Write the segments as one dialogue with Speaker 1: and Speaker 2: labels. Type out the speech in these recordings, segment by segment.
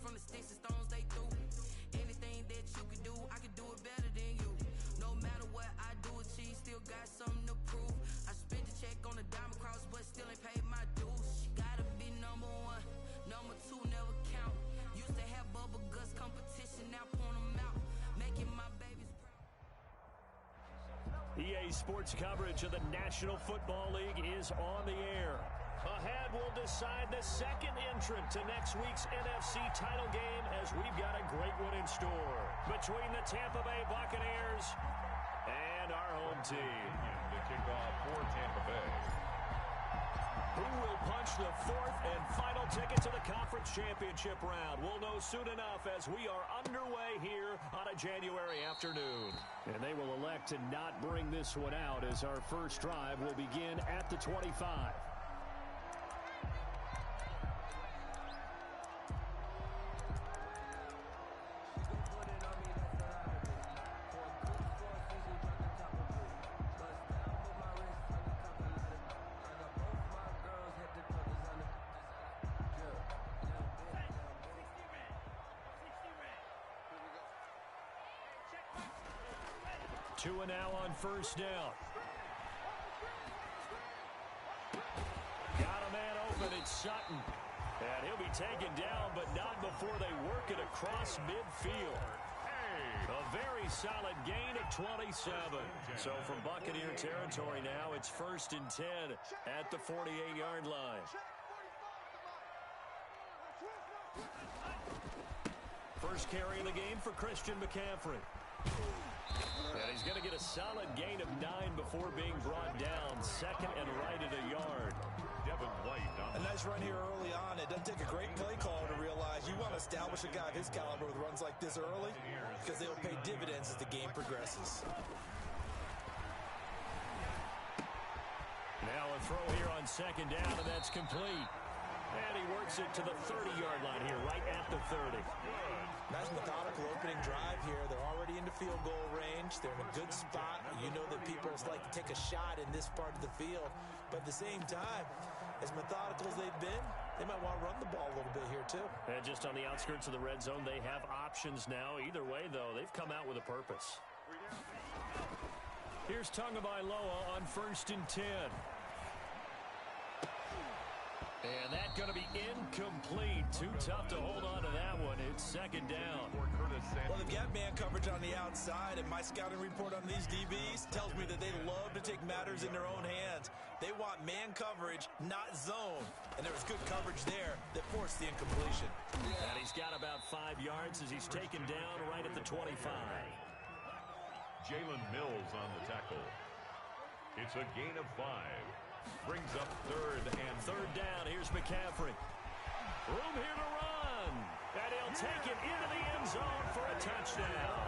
Speaker 1: from the sticks and stones they threw. Anything that you could do, I could do it better than you. No matter what I do, achieve, still got something to prove. I spent the check on the diamond cross, but still ain't paid my dues. Gotta be number one, number two never count. Used to have bubble guts competition, now point them out, making my babies proud.
Speaker 2: EA Sports coverage of the National Football League is on the air. Ahead, we'll decide the second entrant to next week's NFC title game as we've got a great one in store between the Tampa Bay Buccaneers and our home team.
Speaker 3: To kick off for Tampa Bay.
Speaker 2: Who will punch the fourth and final ticket to the conference championship round? We'll know soon enough as we are underway here on a January afternoon. And they will elect to not bring this one out as our first drive will begin at the 25. Two and now on first down. Got a man open, it's Sutton. And he'll be taken down, but not before they work it across midfield. A very solid gain of 27. So from Buccaneer territory now, it's 1st and 10 at the 48-yard line. First carry of the game for Christian McCaffrey. And he's going to get a solid gain of 9 before being brought down. Second and right at a yard.
Speaker 3: Devin White.
Speaker 4: A nice run here early on. It doesn't take a great play caller to realize you want to establish a guy of his caliber with runs like this early because they'll pay dividends as the game progresses.
Speaker 2: Now a throw here on second down, and that's complete. And he works it to the 30-yard line here, right at the 30.
Speaker 4: Nice methodical opening drive here. They're already into field goal range. They're in a good spot. You know that people like to take a shot in this part of the field. But at the same time, as methodical as they've been, they might want to run the ball a little bit here too.
Speaker 2: And just on the outskirts of the red zone, they have options now. Either way, though, they've come out with a purpose. Here's Tagovailoa on 1st and 10. And that's going to be incomplete. Too tough to hold on to that one. It's second down.
Speaker 4: Well, they've got man coverage on the outside, and my scouting report on these DBs tells me that they love to take matters in their own hands. They want man coverage, not zone. And there was good coverage there that forced the incompletion.
Speaker 2: And he's got about 5 yards as he's taken down right at the 25.
Speaker 3: Jalen Mills on the tackle. It's a gain of 5. Brings up third
Speaker 2: down. Here's McCaffrey. Room here to run. And he'll take it into the end zone for a touchdown.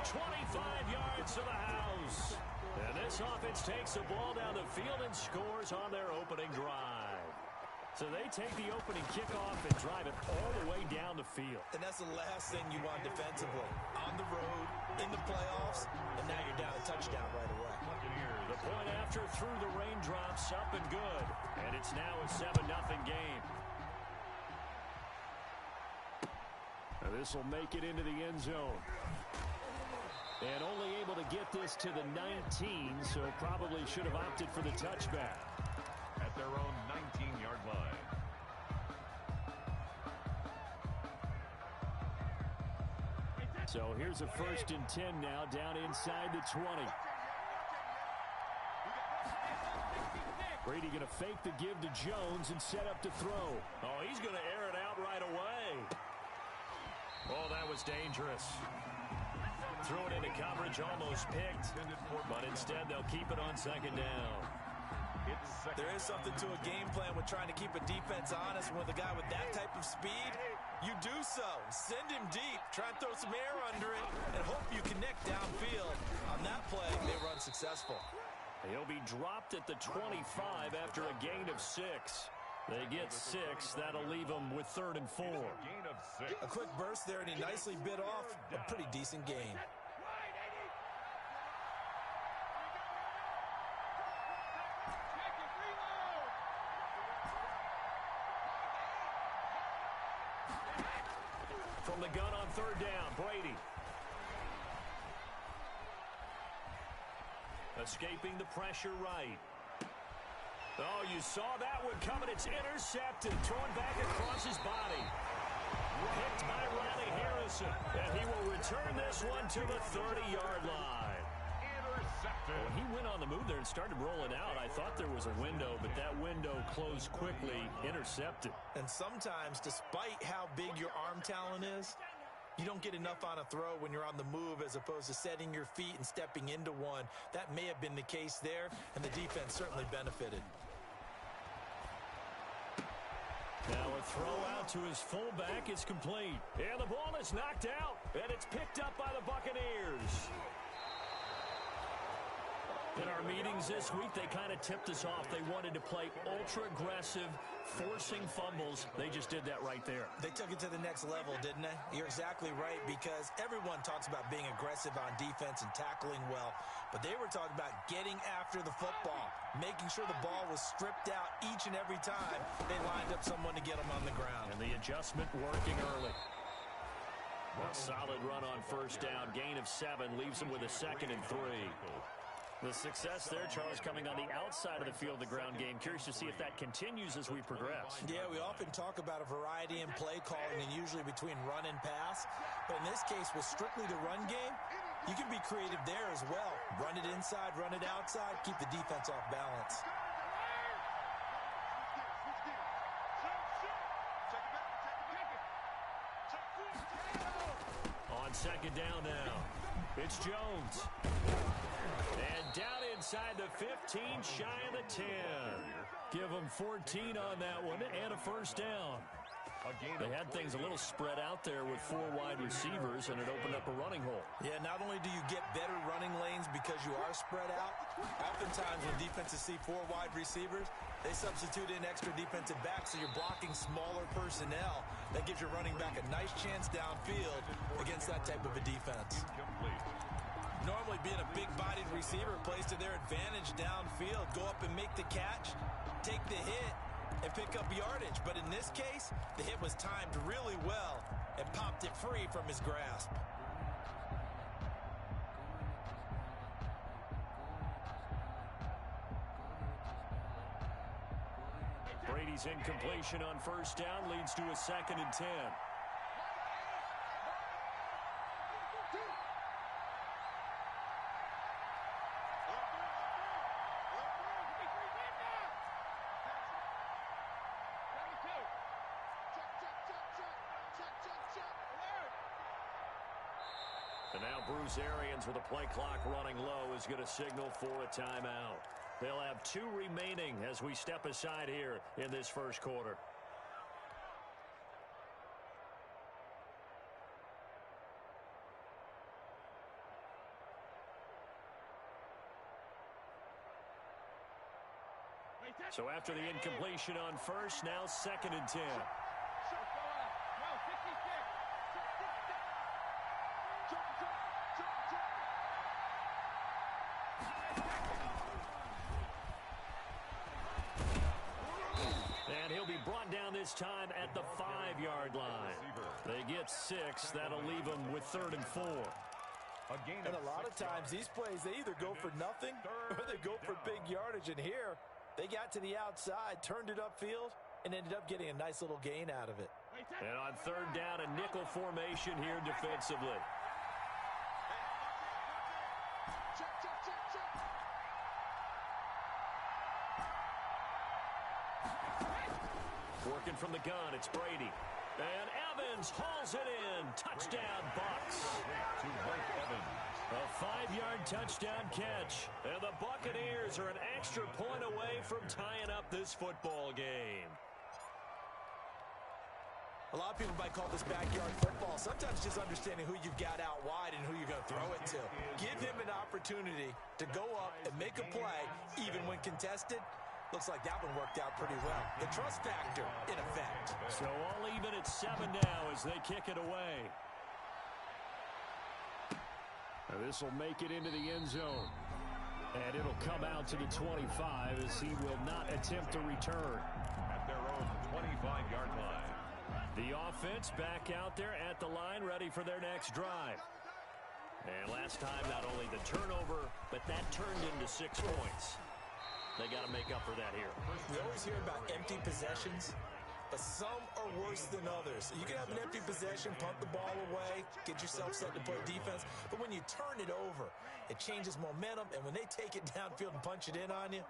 Speaker 2: 25 yards to the house. And this offense takes the ball down the field and scores on their opening drive. So they take the opening kickoff and drive it all the way down the field.
Speaker 4: And that's the last thing you want defensively. On the road, in the playoffs, and now you're down a touchdown right away.
Speaker 2: The point after through the raindrops, up and good. And it's now a 7-0 game. This will make it into the end zone. And only able to get this to the 19, so probably should have opted for the touchback.
Speaker 3: At their own 19-yard line.
Speaker 2: So here's a 1st and 10 now down inside the 20. Brady going to fake the give to Jones and set up to throw. Oh, he's going to air it out right away. Oh, that was dangerous. Threw it into coverage, almost picked. But instead, they'll keep it on second down.
Speaker 4: There is something to a game plan with trying to keep a defense honest. With a guy with that type of speed, you do so. Send him deep. Try and throw some air under it and hope you connect downfield. On that play, they run successful.
Speaker 2: He'll be dropped at the 25 after a gain of 6. They get 6. That'll leave them with 3rd and 4.
Speaker 4: A quick burst there, and he nicely bit off a pretty decent gain.
Speaker 2: From the gun on third down, Brady. Escaping the pressure right. Oh, you saw that one coming. It's intercepted. Thrown back across his body. Picked by Riley Harrison. And he will return this one to the 30-yard line.
Speaker 3: Intercepted.
Speaker 2: When he went on the move there and started rolling out, I thought there was a window, but that window closed quickly. Intercepted.
Speaker 4: And sometimes, despite how big your arm talent is, you don't get enough on a throw when you're on the move as opposed to setting your feet and stepping into one. That may have been the case there, and the defense certainly benefited.
Speaker 2: Now a throw out to his fullback is complete. And the ball is knocked out, and it's picked up by the Buccaneers. In our meetings this week, they kind of tipped us off. They wanted to play ultra-aggressive, forcing fumbles. They just did that right there.
Speaker 4: They took it to the next level, didn't they? You're exactly right, because everyone talks about being aggressive on defense and tackling well, but they were talking about getting after the football, making sure the ball was stripped out each and every time they lined up someone to get them on the ground.
Speaker 2: And the adjustment working early. A solid run on first down. Gain of 7 leaves them with a 2nd and 3. The success there, Charles, coming on the outside of the field, the ground game. Curious to see if that continues as we progress.
Speaker 4: Yeah, we often talk about a variety in play calling and usually between run and pass. But in this case, with strictly the run game, you can be creative there as well. Run it inside, run it outside, keep the defense off balance.
Speaker 2: On second down now, it's Jones. And down inside the 15, shy of the 10. Give them 14 on that one and a first down. They had things a little spread out there with 4 wide receivers, and it opened up a running hole.
Speaker 4: Yeah, not only do you get better running lanes because you are spread out, oftentimes when defenses see 4 wide receivers, they substitute in extra defensive backs, so you're blocking smaller personnel. That gives your running back a nice chance downfield against that type of a defense. Normally being a big-bodied receiver plays to their advantage downfield. Go up and make the catch, take the hit, and pick up yardage. But in this case, the hit was timed really well and popped it free from his grasp.
Speaker 2: Brady's incompletion on first down leads to a 2nd and 10. And now Bruce Arians, with the play clock running low, is going to signal for a timeout. They'll have 2 remaining as we step aside here in this first quarter. So after the incompletion on first, now 2nd and 10. And he'll be brought down this time at the 5-yard line. They get 6. That'll leave them with 3rd and 4.
Speaker 4: And a lot of times these plays, they either go for nothing or they go for big yardage. And here, they got to the outside, turned it upfield, and ended up getting a nice little gain out of it.
Speaker 2: And on 3rd down, a nickel formation here defensively. Working from the gun, it's Brady. And Evans hauls it in. Touchdown, Bucs. A 5-yard touchdown catch. And the Buccaneers are an extra point away from tying up this football game.
Speaker 4: A lot of people might call this backyard football. Sometimes just understanding who you've got out wide and who you're going to throw it to. Give him an opportunity to go up and make a play, even when contested. Looks like that one worked out pretty well. The trust factor in effect.
Speaker 2: So all even at 7 now as they kick it away. Now this will make it into the end zone. And it'll come out to the 25 as he will not attempt to return.
Speaker 3: At their own 25-yard line.
Speaker 2: The offense back out there at the line, ready for their next drive. And last time, not only the turnover, but that turned into 6 points. They got to make up for that here.
Speaker 4: We always hear about empty possessions, but some are worse than others. You can have an empty possession, punt the ball away, get yourself set to play defense, but when you turn it over, it changes momentum, and when they take it downfield and punch it in on you,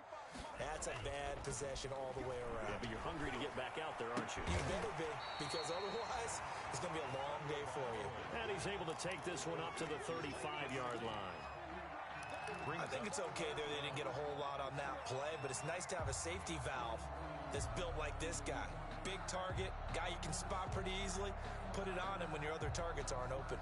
Speaker 4: that's a bad possession all the way around.
Speaker 2: Yeah, but you're hungry to get back out there, aren't you?
Speaker 4: You better be, because otherwise, it's going to be a long day for you.
Speaker 2: And he's able to take this one up to the 35-yard line.
Speaker 4: I think it's okay there. They didn't get a whole lot on that play, but it's nice to have a safety valve that's built like this guy. Big target, guy you can spot pretty easily. Put it on him when your other targets aren't open.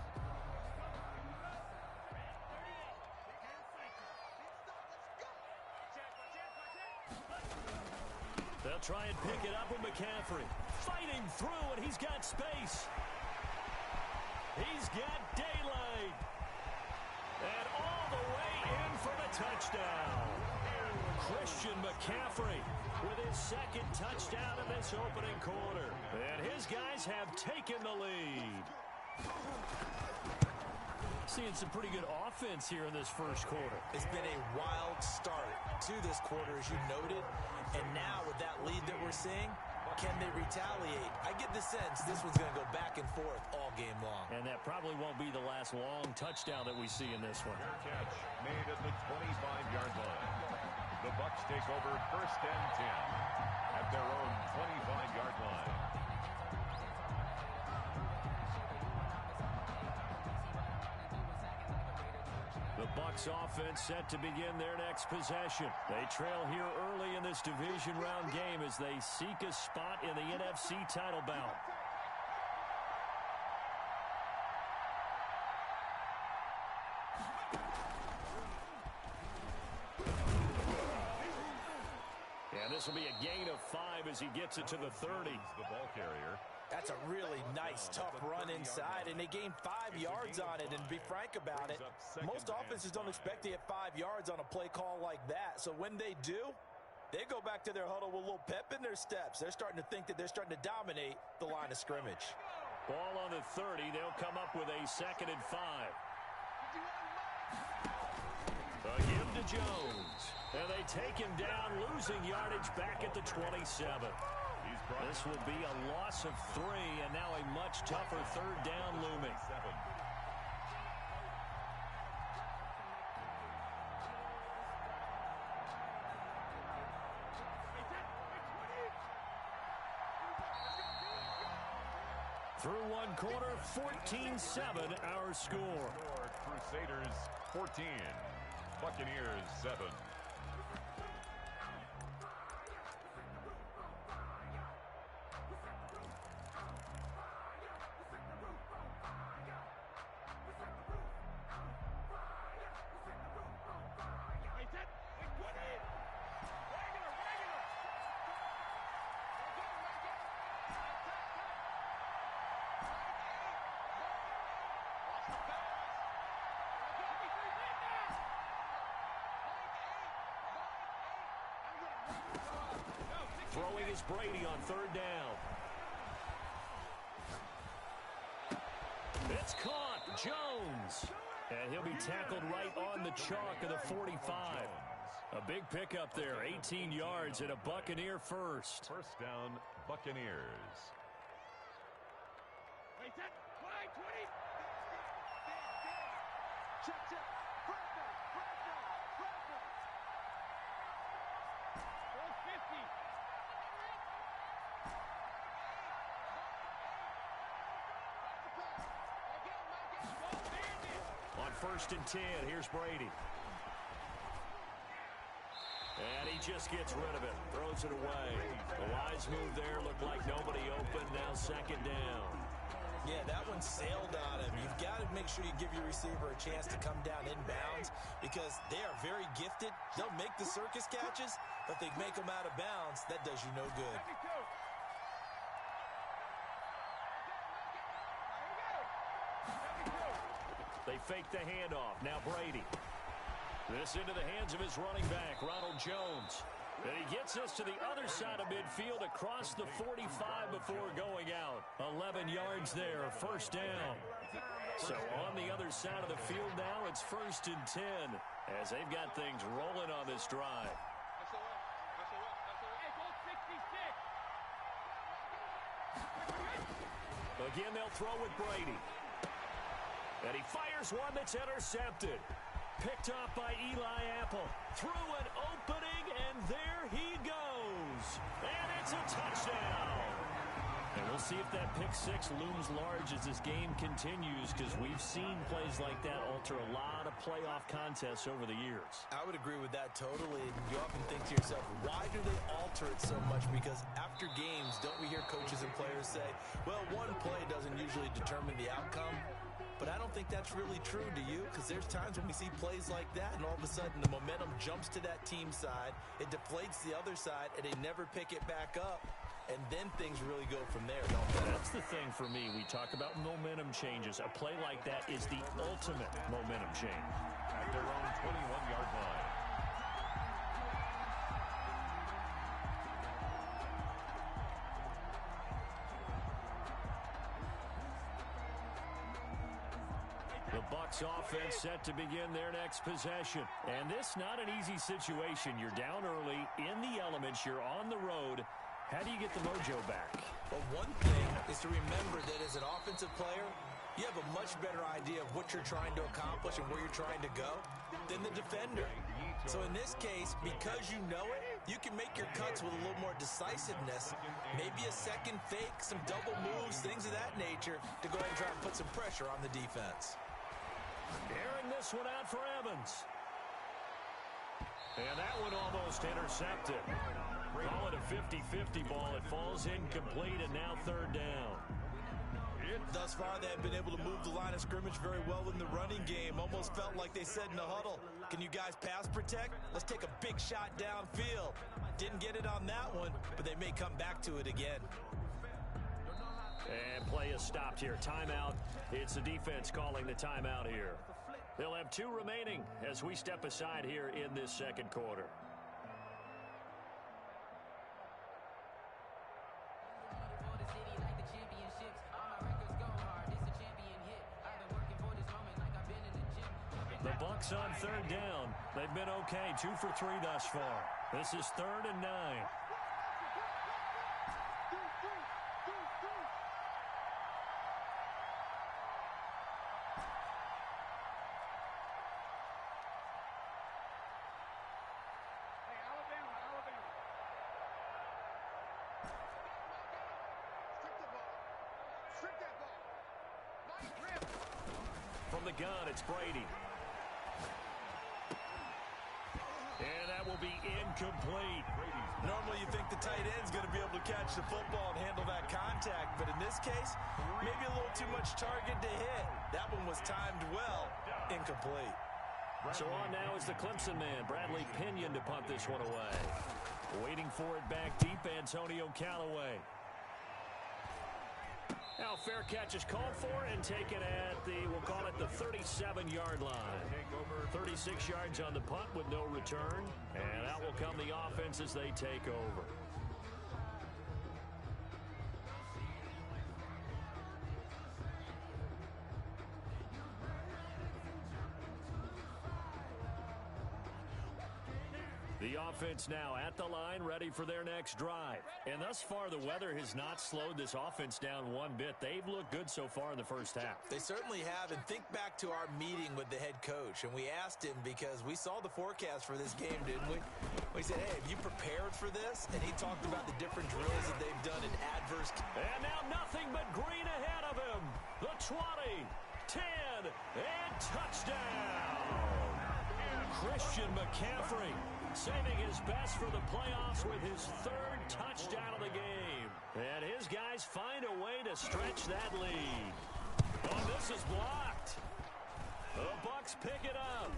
Speaker 2: They'll try and pick it up with McCaffrey. Fighting through, and he's got space. He's got daylight. And all the way in for the touchdown. Christian McCaffrey with his second touchdown in this opening quarter. And his guys have taken the lead. Seeing some pretty good offense here in this first quarter.
Speaker 4: It's been a wild start to this quarter, as you noted. And now with that lead that we're seeing, can they retaliate? I get the sense this one's going to go back and forth all game long.
Speaker 2: And that probably won't be the last long touchdown that we see in this one.
Speaker 3: Fair catch made at the 25-yard line. The Bucs take over 1st and 10 at their own 25-yard line.
Speaker 2: The Bucs offense set to begin their next possession. They trail here early in this division round game as they seek a spot in the NFC title bout. And this will be a gain of 5 as he gets it to the 30.
Speaker 3: The ball carrier.
Speaker 4: That's a really nice, tough run inside, and they gained 5 yards on it. And to be frank about it, most offenses don't expect to get 5 yards on a play call like that. So when they do, they go back to their huddle with a little pep in their steps. They're starting to think that they're starting to dominate the line of scrimmage.
Speaker 2: Ball on the 30. They'll come up with a 2nd and 5. A give to Jones. And they take him down, losing yardage back at the 27. This will be a loss of 3, and now a much tougher 3rd down looming. Through one quarter, 14-7 our score.
Speaker 3: Crusaders 14, Buccaneers 7.
Speaker 2: Throwing is Brady on 3rd down. It's caught. Jones. And he'll be tackled right on the chalk of the 45. A big pickup there. 18 yards and a Buccaneer first.
Speaker 3: 1st down, Buccaneers.
Speaker 2: On 1st and 10, here's Brady. And he just gets rid of it, throws it away. A wise move there, looked like nobody open, now 2nd down.
Speaker 4: Yeah, that one sailed on him. You've got to make sure you give your receiver a chance to come down inbounds because they are very gifted. They'll make the circus catches, but if they make them out of bounds, that does you no good.
Speaker 2: They fake the handoff. Now Brady. This into the hands of his running back, Ronald Jones. And he gets us to the other side of midfield across the 45 before going out. 11 yards there, first down. So on the other side of the field now, it's 1st and 10 as they've got things rolling on this drive. Again, they'll throw with Brady. And he fires one that's intercepted. Picked off by Eli Apple. Through an opening, and there he goes. And it's a touchdown. And we'll see if that pick six looms large as this game continues, because we've seen plays like that alter a lot of playoff contests over the years.
Speaker 4: I would agree with that totally. You often think to yourself, why do they alter it so much? Because after games, don't we hear coaches and players say, well, one play doesn't usually determine the outcome. But I don't think that's really true, do you? Because there's times when we see plays like that, and all of a sudden the momentum jumps to that team side, it deflates the other side, and they never pick it back up. And then things really go from there, don't they?
Speaker 2: That's the thing for me. We talk about momentum changes. A play like that is the ultimate momentum change.
Speaker 3: At their own 21-yard line.
Speaker 2: The Bucs offense set to begin their next possession. And this not an easy situation. You're down early, in the elements, you're on the road. How do you get the mojo back?
Speaker 4: Well, one thing is to remember that as an offensive player, you have a much better idea of what you're trying to accomplish and where you're trying to go than the defender. So in this case, because you know it, you can make your cuts with a little more decisiveness, maybe a second fake, some double moves, things of that nature, to go ahead and try and put some pressure on the defense.
Speaker 2: Airing this one out for Evans. And that one almost intercepted. Call it a 50-50 ball. It falls incomplete, and now 3rd down.
Speaker 4: Thus far, they have been able to move the line of scrimmage very well in the running game. Almost felt like they said in the huddle, can you guys pass protect? Let's take a big shot downfield. Didn't get it on that one, but they may come back to it again.
Speaker 2: And play is stopped here. Timeout. It's the defense calling the timeout here. They'll have 2 remaining as we step aside here in this 2nd quarter. The Bucs on 3rd down. They've been okay. 2 for 3 thus far. This is 3rd and 9. From the gun, it's Brady. And that will be incomplete.
Speaker 4: Normally you think the tight end's going to be able to catch the football and handle that contact, but in this case, maybe a little too much target to hit. That one was timed well. Incomplete.
Speaker 2: So on now is the Clemson man, Bradley Pinion, to punt this one away. Waiting for it back deep, Antonio Callaway. Now fair catch is called for and taken at the, we'll call it the 37-yard line. 36 yards on the punt with no return. And out will come the offense as they take over. The offense now at the line, ready for their next drive. And thus far, the weather has not slowed this offense down one bit. They've looked good so far in the first half.
Speaker 4: They certainly have. And think back to our meeting with the head coach. And we asked him because we saw the forecast for this game, didn't we? We said, hey, have you prepared for this? And he talked about the different drills that they've done in adverse.
Speaker 2: And now nothing but green ahead of him. The 20, 10, and touchdown. Christian McCaffrey saving his best for the playoffs with his 3rd touchdown of the game. And his guys find a way to stretch that lead. Oh, this is blocked. The Bucs pick it up.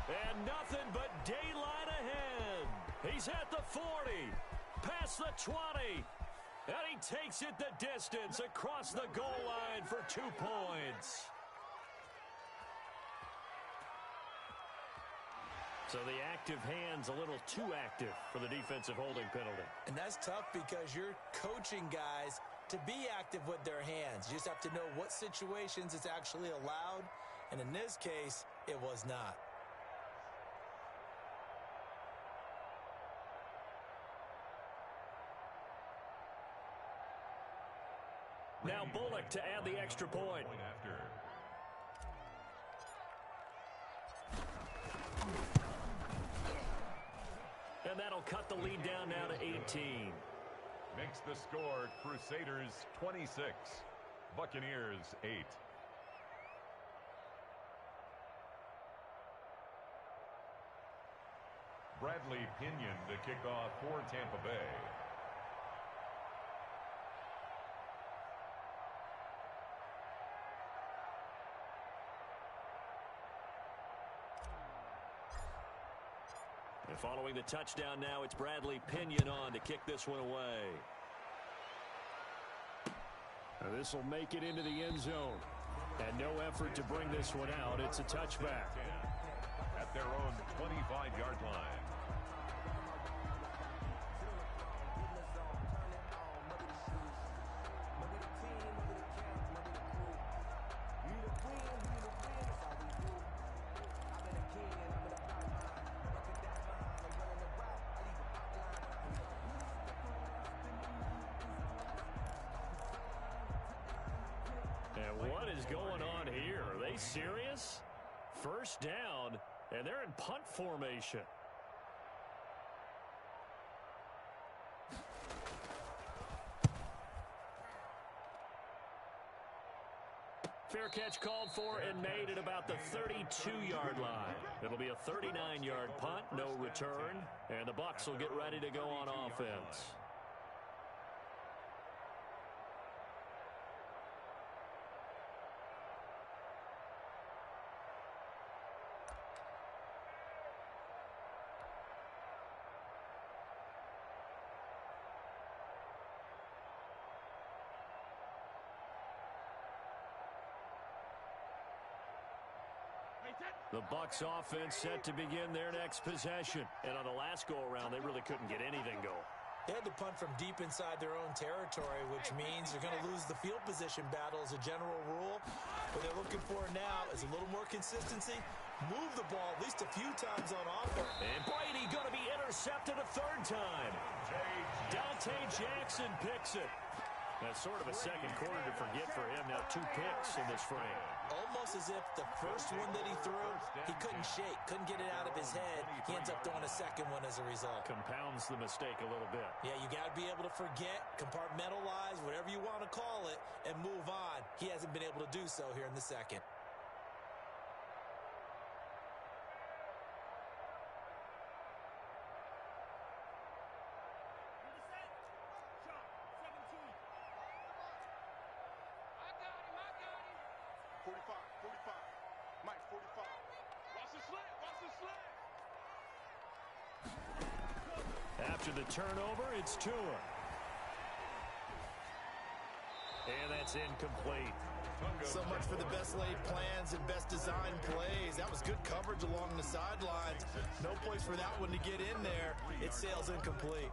Speaker 2: And nothing but daylight ahead. He's at the 40, past the 20, and he takes it the distance across the goal line for 2 points. So the active hand's a little too active for the defensive holding penalty.
Speaker 4: And that's tough because you're coaching guys to be active with their hands. You just have to know what situations it's actually allowed. And in this case, it was not.
Speaker 2: Now Bullock to add the extra point. And that'll cut the lead down now to 18.
Speaker 3: Makes the score Crusaders 26, Buccaneers 8. Bradley Pinion to kick off for Tampa Bay.
Speaker 2: And following the touchdown now, it's Bradley Pinion on to kick this one away. This will make it into the end zone. And no effort to bring this one out. It's a touchback.
Speaker 3: At their own 25-yard line.
Speaker 2: And what is going on here? Are they serious? First down, and they're in punt formation. Fair catch called for and made at about the 32-yard line. It'll be a 39-yard punt, no return, and the Bucs will get ready to go on offense. The Bucs offense set to begin their next possession. And on the last go-around, they really couldn't get anything going.
Speaker 4: They had to punt from deep inside their own territory, which means they're going to lose the field position battle as a general rule. What they're looking for now is a little more consistency. Move the ball at least a few times on offense.
Speaker 2: And Brady going to be intercepted a third time. Dante Jackson picks it. That's sort of a second quarter to forget for him. Now 2 picks in this frame.
Speaker 4: Almost as if the first one that he threw, he couldn't shake, couldn't get it out of his head. He ends up throwing a second one as a result.
Speaker 2: Compounds the mistake a little bit.
Speaker 4: Yeah, you got to be able to forget, compartmentalize, whatever you want to call it, and move on. He hasn't been able to do so here in the second.
Speaker 2: After the turnover, it's Tua. And that's incomplete.
Speaker 4: So much for the best laid plans and best designed plays. That was good coverage along the sidelines. No place for that one to get in there. It sails incomplete.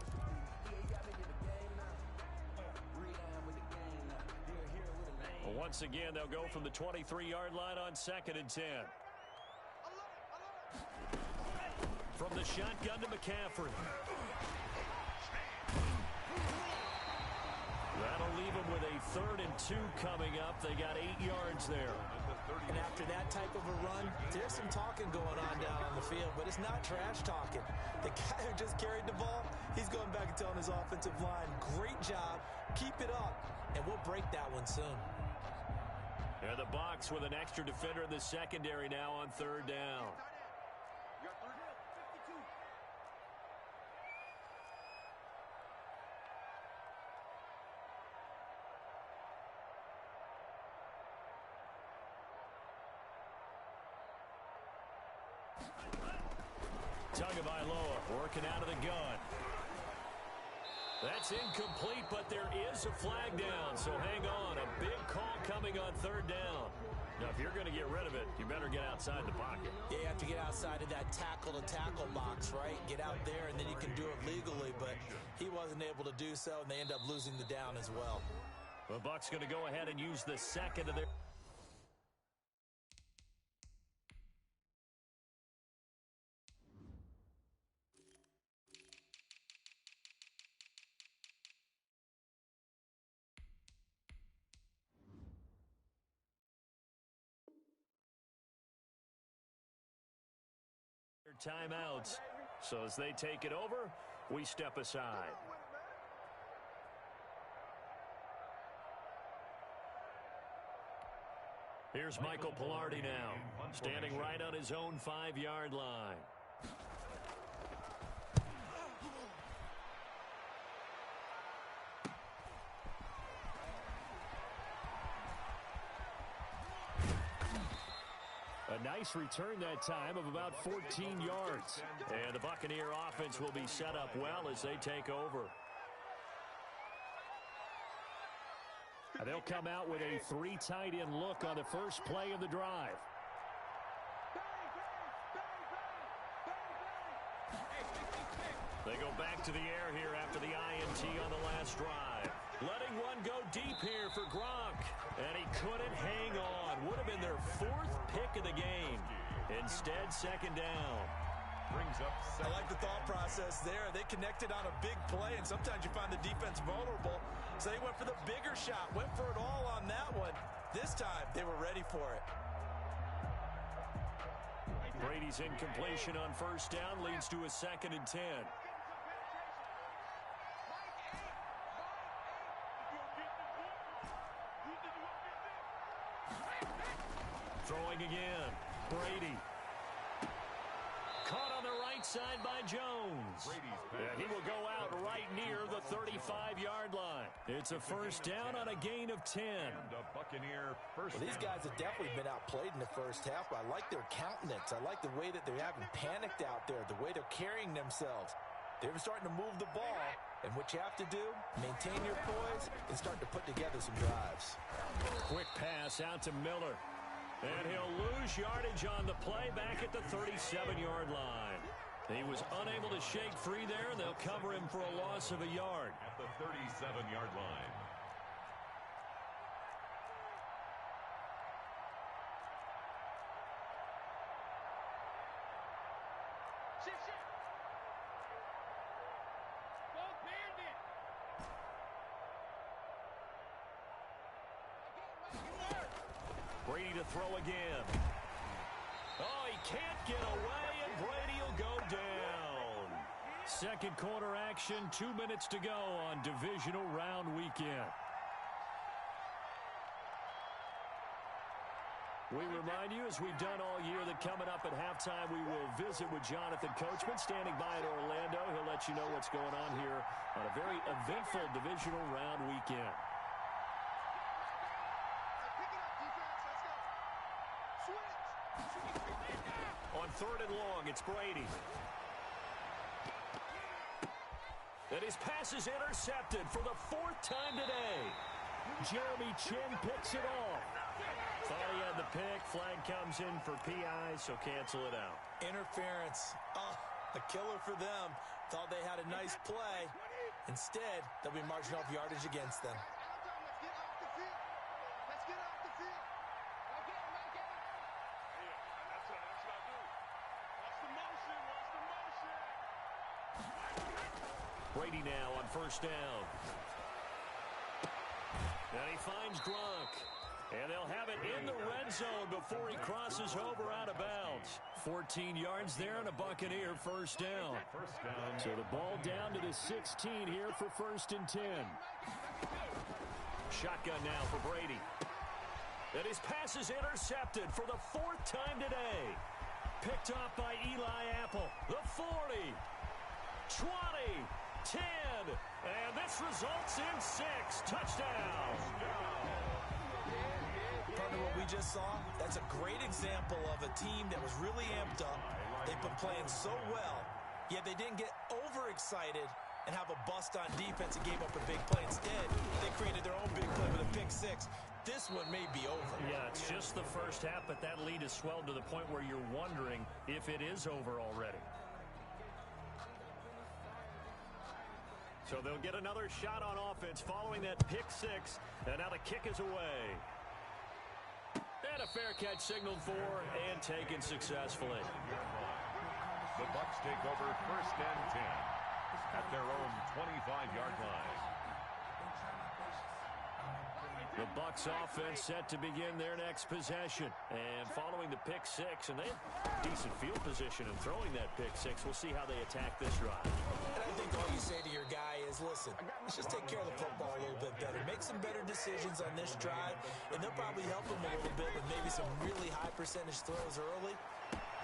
Speaker 2: Well, once again, they'll go from the 23-yard line on 2nd and 10. From the shotgun to McCaffrey. That'll leave them with a 3rd and 2 coming up. They got 8 yards there.
Speaker 4: And after that type of a run, there's some talking going on down on the field, but it's not trash talking. The guy who just carried the ball, he's going back and telling his offensive line, great job, keep it up, and we'll break that one soon.
Speaker 2: And the Bucs with an extra defender in the secondary now on 3rd down. Tagovailoa working out of the gun. That's incomplete, but there is a flag down, so hang on. A big call coming on third down. Now, if you're going to get rid of it, you better get outside the pocket.
Speaker 4: Yeah, you have to get outside of that tackle-to-tackle box, right? Get out there, and then you can do it legally, but he wasn't able to do so, and they end up losing the down as well.
Speaker 2: The Bucs going to go ahead and use the second of their... timeouts. So as they take it over, we step aside. Here's Michael Pilardi now, standing right on his own 5-yard line. A nice return that time of about 14 yards. And the Buccaneer offense will be set up well as they take over. They'll come out with a 3 tight end look on the first play of the drive. They go back to the air here after the INT on the last drive. Letting one go deep here for Gronk. And he couldn't hang on. Would have been their 4th pick of the game. Instead, second down.
Speaker 3: Brings up
Speaker 4: I like the thought process there. They connected on a big play, and sometimes you find the defense vulnerable. So they went for the bigger shot, went for it all on that one. This time, they were ready for it.
Speaker 2: Brady's incompletion on first down leads to a 2nd and 10. Throwing again. Brady. Caught on the right side by Jones. And he will go out right near the 35-yard line. It's a first down on a gain of 10.
Speaker 4: Well, these guys have definitely been outplayed in the first half, but I like their countenance. I like the way that they haven't panicked out there, the way they're carrying themselves. They're starting to move the ball, and what you have to do, maintain your poise and start to put together some drives.
Speaker 2: Quick pass out to Miller. And he'll lose yardage on the play back at the 37-yard line. He was unable to shake free there, and they'll cover him for a loss of a yard.
Speaker 3: At the 37-yard line.
Speaker 2: Brady to throw again. Oh, he can't get away, and Brady will go down. Second quarter action, 2 minutes to go on divisional round weekend. We remind you, as we've done all year, that coming up at halftime, we will visit with Jonathan Coachman, standing by in Orlando. He'll let you know what's going on here on a very eventful divisional round weekend. On 3rd and long, it's Brady. And his pass is intercepted for the 4th time today. Jeremy Chin picks it off. Thought he had the pick. Flag comes in for PI, so cancel it out.
Speaker 4: Interference. Oh, a killer for them. Thought they had a nice play. Instead, they'll be marching off yardage against them.
Speaker 2: Brady now on first down. And he finds Gronk. And they'll have it in the red zone before he crosses over out of bounds. 14 yards there and a Buccaneer first down. So the ball down to the 16 here for 1st and 10. Shotgun now for Brady. And his pass is intercepted for the 4th time today. Picked off by Eli Apple. The 40. 20. 10. And this results in 6 touchdowns.
Speaker 4: Partner, what we just saw, that's a great example of a team that was really amped up. They've been playing so well, yet they didn't get overexcited and have a bust on defense and gave up a big play. Instead, they created their own big play with a pick six. This one may be over.
Speaker 2: Yeah, it's just the first half, but that lead has swelled to the point where you're wondering if it is over already. So they'll get another shot on offense following that pick six, and now the kick is away. And a fair catch signaled for and taken successfully.
Speaker 3: The Bucs take over 1st and 10 at their own 25-yard line.
Speaker 2: The Bucs offense set to begin their next possession. And following the pick six, and they have decent field position in throwing that pick six. We'll see how they attack this drive.
Speaker 4: And I think all you say to your guy is, listen, let's just take care of the football a little bit better. Make some better decisions on this drive, and they'll probably help him a little bit with maybe some really high percentage throws early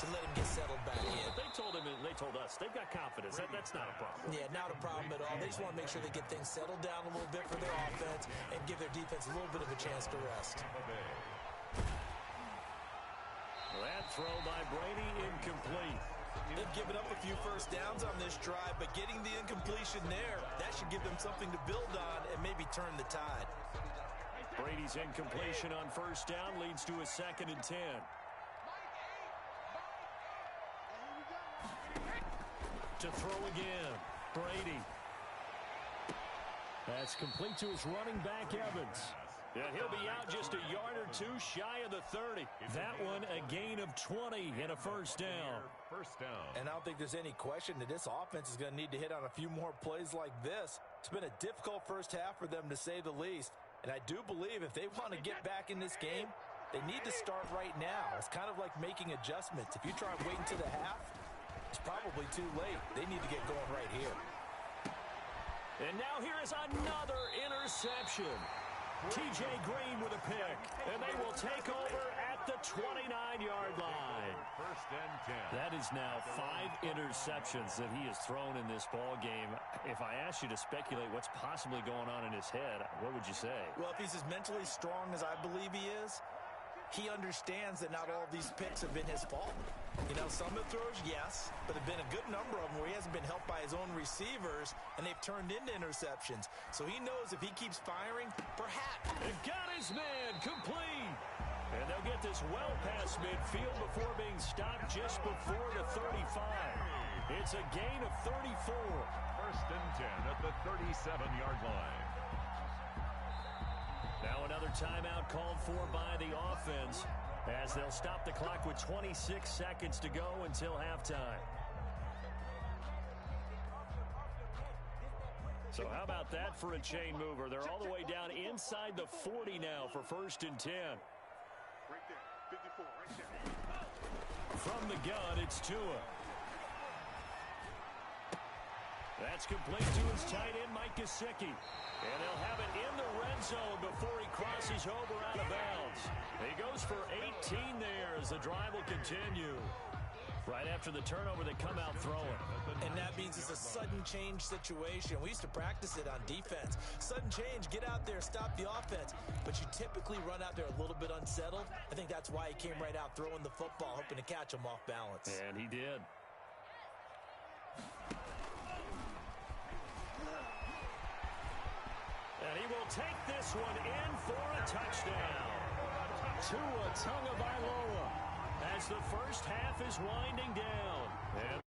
Speaker 4: to let him get settled back in.
Speaker 2: But they told him, and they told us, they've got confidence. That's not a problem.
Speaker 4: Yeah, not a problem at all. They just want to make sure they get things settled down a little bit for their offense and give their defense a little bit of a chance to rest.
Speaker 2: That throw by Brady incomplete.
Speaker 4: They've given up a few first downs on this drive, but getting the incompletion there, that should give them something to build on and maybe turn the tide.
Speaker 2: Brady's incompletion on first down leads to a 2nd and 10. To throw again, Brady. That's complete to his running back, Evans. And he'll be out just a yard or two shy of the 30. That one a gain of 20 and a first down.
Speaker 4: And I don't think there's any question that this offense is going to need to hit on a few more plays like this. It's been a difficult first half for them, to say the least. And I do believe if they want to get back in this game, they need to start right now. It's kind of like making adjustments. If you try and wait until the half, it's probably too late. They need to get going right here.
Speaker 2: And now here is another interception. T.J. Green with a pick. And they will take over at the 29-yard line.
Speaker 3: 1st and 10.
Speaker 2: That is now 5 interceptions that he has thrown in this ball game. If I asked you to speculate what's possibly going on in his head, what would you say?
Speaker 4: Well, if he's as mentally strong as I believe he is, he understands that not all of these picks have been his fault. You know, some of the throws, yes, but there have been a good number of them where he hasn't been helped by his own receivers, and they've turned into interceptions. So he knows if he keeps firing, perhaps.
Speaker 2: They've got his man complete. And they'll get this well past midfield before being stopped just before the 35. It's a gain of 34.
Speaker 3: 1st and 10 at the 37-yard line.
Speaker 2: Now another timeout called for by the offense as they'll stop the clock with 26 seconds to go until halftime. So how about that for a chain mover? They're all the way down inside the 40 now for 1st and 10.
Speaker 5: Right there, 54, right there.
Speaker 2: From the gun, it's Tua. That's complete to his tight end, Mike Gesicki. And they'll have it in the red zone before he crosses over out of bounds. He goes for 18 there as the drive will continue. Right after the turnover, they come out throwing.
Speaker 4: And that means it's a sudden change situation. We used to practice it on defense. Sudden change, get out there, stop the offense. But you typically run out there a little bit unsettled. I think that's why he came right out throwing the football, hoping to catch him off balance.
Speaker 2: And he did. And he will take this one in for a touchdown. Tua Tagovailoa as the first half is winding down. And